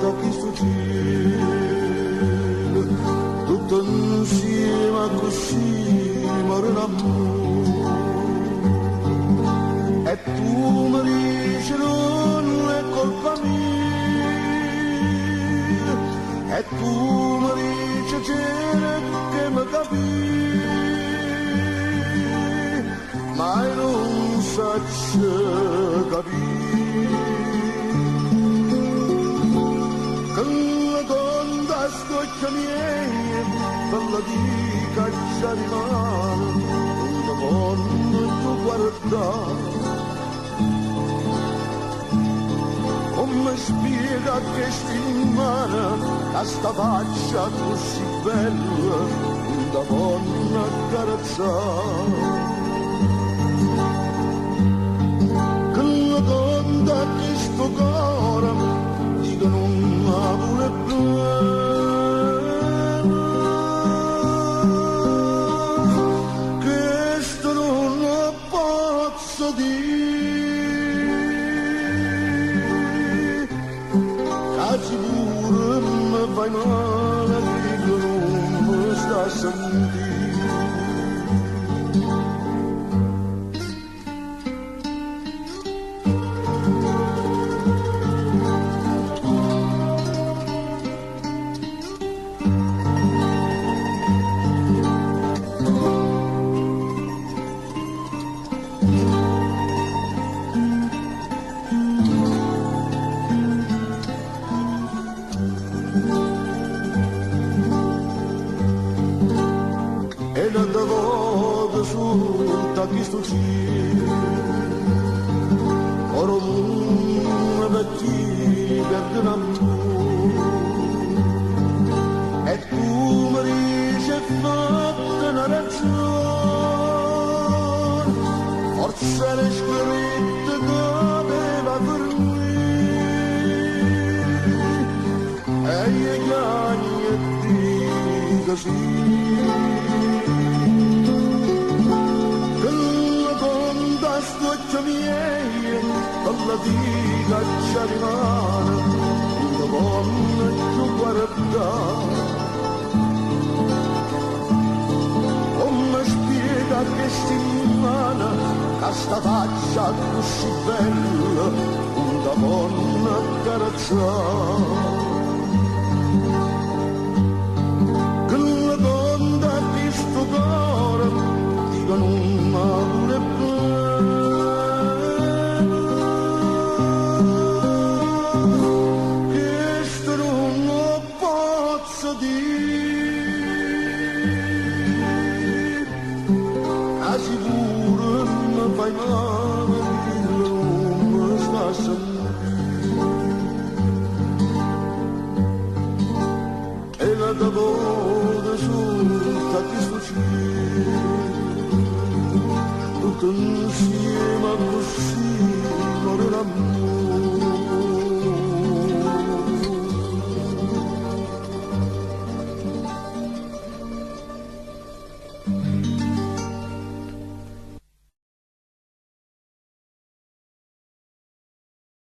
da questo cielo, tutto insieme così moriremo. E tu mi dici non è colpa mia, e tu mi dici c'era che mi capì, ma io non saccio capire. Con la donna scoccia miei, per la dica già rimane, una donna tu guardare. Come spiega che stimana questa faccia così bella da donna carezzare? Che la donna che sto cuore dico non la vuole più, questo non lo posso dire. Sicuro mi fai male che non mi sta a sentire. E non te voglio su da questo cielo, ora non per ti perdono. E tu mi dici fatta una ragione, forse le scritte doveva per me, e io chiami e dico sì. Scoccia miei, alla diga ci rimane, una donna ci guardare. Come spiega che settimana, questa faccia così bella, una donna carezzare? Che la donna di sto cuore, dico non m'amore più. Sicuro mi fai male che non mi sta a sentire. E la tua su da questo cielo, tutto insieme così moriremo.